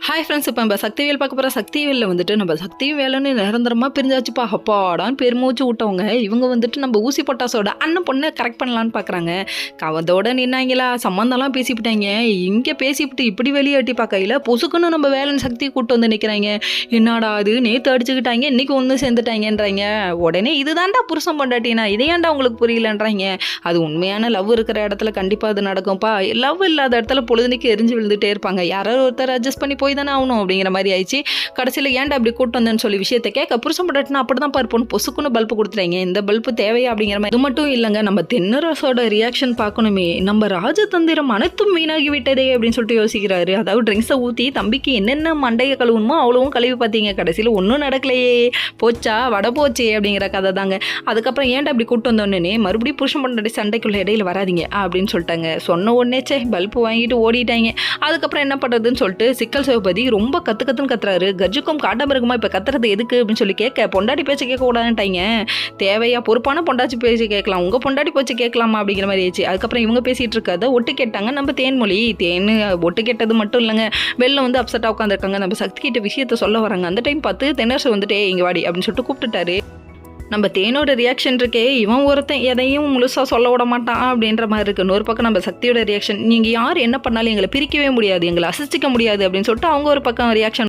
Hi friends, இப்போ நம்ம சக்திவேல் பார்க்க போகிற சக்திவேலில் வந்துட்டு நம்ம சக்திவேலுன்னு நிரந்தரமாக பிரிஞ்சாச்சுப்பா அப்பாடான்னு பெருமூச்சு விட்டவங்க இவங்க வந்துட்டு நம்ம ஊசி பொட்டாசோட அண்ணன் பொண்ணை கரெக்ட் பண்ணலான்னு பார்க்குறாங்க. கவதோட நின்னாங்களா, சம்மந்தம்லாம் பேசிவிட்டாங்க. இங்கே பேசிவிட்டு இப்படி வெளியாட்டி பார்க்கையில் பொசுக்குன்னு நம்ம வேலைன்னு சக்தி கூப்பிட்டு வந்து நிற்கிறாங்க. என்னடா அது, நேற்று அடிச்சுக்கிட்டாங்க இன்றைக்கி ஒன்று சேர்ந்துட்டாங்கன்றாங்க. உடனே இதுதான்டா புருஷன் பொண்டாட்டினா, இதையாண்டா உங்களுக்கு புரியலன்றாங்க. அது உண்மையான லவ் இருக்கிற இடத்துல கண்டிப்பாக அது நடக்கும்ப்பா. லவ் இல்லாத இடத்துல பொழுதுனைக்கு எரிஞ்சு விழுந்துட்டே இருப்பாங்க. யாரோ ஒருத்தர் அட்ஜஸ்ட் பண்ணி போய் தானே ஆகணும் அப்படிங்கிற மாதிரி ஆயிடுச்சு. கடைசியில் ஏன்டா அப்படி கூட்டு வந்தேன்னு சொல்லி விஷயத்தை கேட்க புருஷன் பட்டாட்டினா அப்படி தான் பார்ப்போம், பொசுக்குன்னு பல்பு கொடுத்துறாங்க. இந்த பல்பு தேவையா அப்படிங்கிற மாதிரி. இது மட்டும் இல்லைங்க, நம்ம தென்னரசோட ரியாக்ஷன் பார்க்கணுமே. நம்ம ராஜதந்திரம் அனைத்தும் வீணாகி விட்டதே அப்படின்னு சொல்லிட்டு யோசிக்கிறாரு. அதாவது ட்ரிங்க்ஸை ஊற்றி தம்பிக்கு என்னென்ன மண்டையை கழுவணுமோ அவ்வளவும் கழுவி பார்த்தீங்க, கடைசியில் ஒன்றும் நடக்கலையே, போச்சா வட போச்சே அப்படிங்கிற கதை தாங்க. அதுக்கப்புறம் ஏன்டா அப்படி கூட்டு வந்தோடனே மறுபடியும் புருஷன் பண்டாட்டி சண்டைக்குள்ள இடையில வராதிங்க அப்படின்னு சொல்லிட்டாங்க. சொன்ன உடனே பல்பு வாங்கிட்டு ஓடிட்டாங்க. அதுக்கப்புறம் என்ன பண்ணுறதுன்னு சொல்லிட்டு சிக்கல் சிவபதி ரொம்ப கத்துன்னு கத்துறாரு. கர்ஜுக்கும் காட்டாமிருகமா இப்போ கத்துறது எதுக்கு அப்படின்னு சொல்லி கேட்க, பொண்டாட்டி பேச்சு கேட்க கூடாதுட்டாங்க. தேவையா, பொறுப்பான பொண்டாச்சி பேச்சு கேட்கலாம், உங்கள் பொண்டாட்டி பேச்சு கேட்கலாமா அப்படிங்கிற மாதிரி ஆயிடுச்சு. அதுக்கப்புறம் இவங்க பேசிகிட்டு இருக்காத ஒட்டு கேட்டாங்க நம்ம தேன்மொழி. ஒட்டு கேட்டது மட்டும் இல்லைங்க, வெளில வந்து அப்செட்டாக உட்காந்துருக்காங்க. நம்ம சக்தி கிட்ட விஷயத்த சொல்ல வராங்க. அந்த டைம் பார்த்து தென்னரசு வந்துட்டு இங்கே வாடி அப்படின்னு சொல்லிட்டு கூப்பிட்டுட்டாரு. நம்ம தேனோட ரியாக்ஷன் இருக்கே, இவன் ஒருத்தன் எதையும் முழுசாக சொல்ல விட மாட்டான் அப்படின்ற மாதிரி இருக்குது. இன்னொரு பக்கம் நம்ம சக்தியோட ரியாக்ஷன், நீங்கள் யார் என்ன பண்ணாலும் எங்களை பிரிக்கவே முடியாது, எங்களை அசிச்சிக்க முடியாது அப்படின்னு சொல்லிட்டு அவங்க ஒரு பக்கம் ரியாக்ஷன்